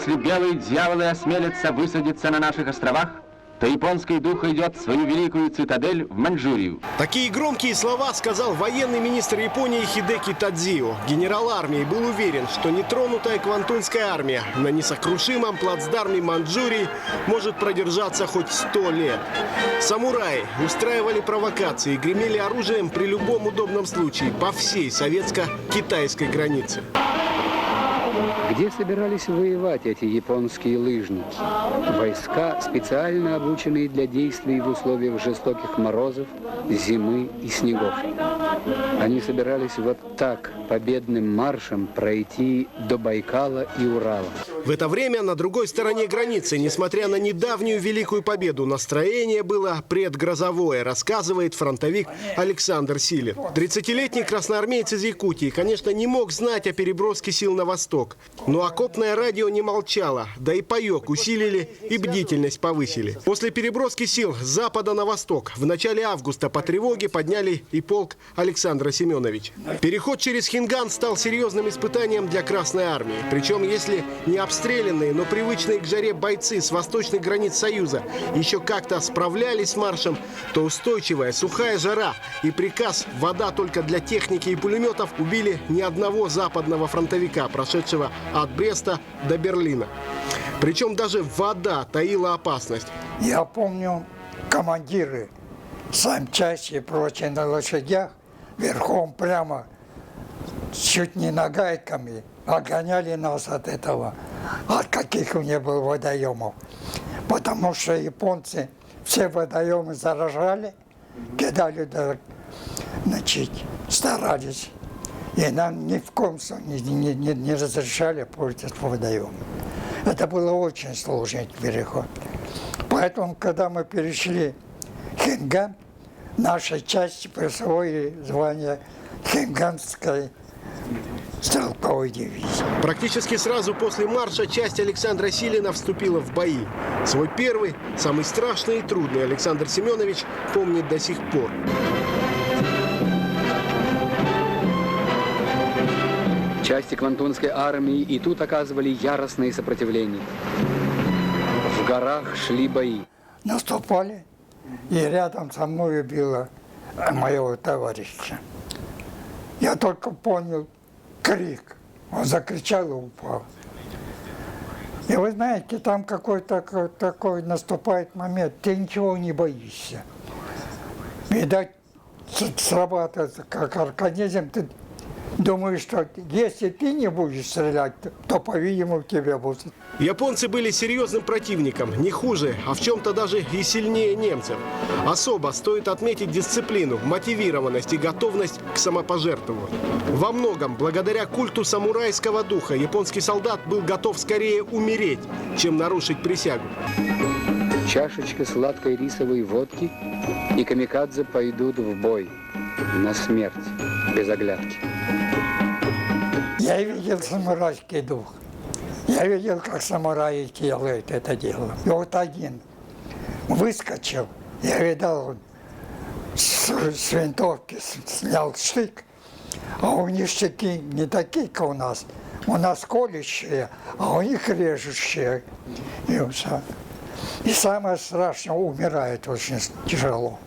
если белые дьяволы осмелятся высадиться на наших островах, то японский дух идет в свою великую цитадель в Маньчжурию. Такие громкие слова сказал военный министр Японии Хидеки Тадзио. Генерал армии был уверен, что нетронутая Квантунская армия на несокрушимом плацдарме Маньчжурии может продержаться хоть 100 лет. Самураи устраивали провокации и гремели оружием при любом удобном случае по всей советско-китайской границе. Где собирались воевать эти японские лыжники? Войска, специально обученные для действий в условиях жестоких морозов, зимы и снегов. Они собирались вот так, победным маршем, пройти до Байкала и Урала. В это время на другой стороне границы, несмотря на недавнюю великую победу, настроение было предгрозовое, рассказывает фронтовик Александр Силин. 30-летний красноармеец из Якутии, конечно, не мог знать о переброске сил на восток. Но окопное радио не молчало, да и паёк усилили и бдительность повысили. После переброски сил с запада на восток в начале августа по тревоге подняли и полк Александра Семеновича. Переход через Хинган стал серьезным испытанием для Красной армии. Причем, если не обстрелянные, но привычные к жаре бойцы с восточных границ Союза еще как-то справлялись с маршем, то устойчивая сухая жара и приказ «вода только для техники и пулеметов» убили ни одного западного фронтовика, прошедшего от Бреста до Берлина. Причем даже вода таила опасность. Я помню, командиры санчасти и прочее на лошадях верхом прямо чуть не нагайками отгоняли нас от этого, от каких у них было водоемов. Потому что японцы все водоемы заражали, кидали, значит, старались. И нам ни в коем случае не разрешали пользоваться водоемом. Это было очень сложный переход. Поэтому, когда мы перешли Хинган, нашей части присвоили звание Хинганской стрелковой дивизии. Практически сразу после марша часть Александра Силина вступила в бои. Свой первый, самый страшный и трудный Александр Семенович помнит до сих пор. Части Квантунской армии и тут оказывали яростное сопротивление. В горах шли бои. Наступали, и рядом со мной убило моего товарища. Я только понял крик. Он закричал и упал. И вы знаете, там какой-то такой наступает момент, ты ничего не боишься. Видать, срабатывает как организм, ты думаю, что если ты не будешь стрелять, то, по-видимому, тебя будут. Японцы были серьезным противником, не хуже, а в чем-то даже и сильнее немцев. Особо стоит отметить дисциплину, мотивированность и готовность к самопожертвованию. Во многом, благодаря культу самурайского духа, японский солдат был готов скорее умереть, чем нарушить присягу. Чашечка сладкой рисовой водки, и камикадзе пойдут в бой, на смерть, без оглядки. Я видел самурайский дух. Я видел, как самураи делают это дело. И вот один выскочил, я видал, он с винтовки снял штык, а у них штыки не такие, как у нас. У нас колющие, а у них режущие. И самое страшное, умирает очень тяжело.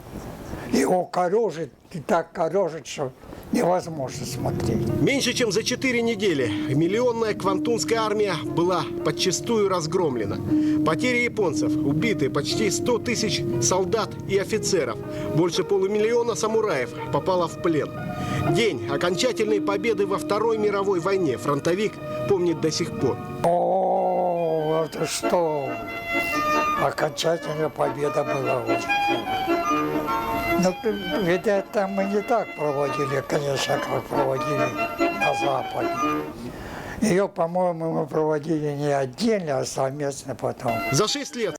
Его корежит, и так корежит, что невозможно смотреть. Меньше чем за 4 недели миллионная Квантунская армия была подчистую разгромлена. Потери японцев: убиты почти 100 тысяч солдат и офицеров. Больше полумиллиона самураев попало в плен. День окончательной победы во Второй мировой войне фронтовик помнит до сих пор. О, это что? Окончательная победа была очень. Но ведь это мы не так проводили, конечно, как проводили на Западе. Ее, по-моему, мы проводили не отдельно, а совместно потом. За 6 лет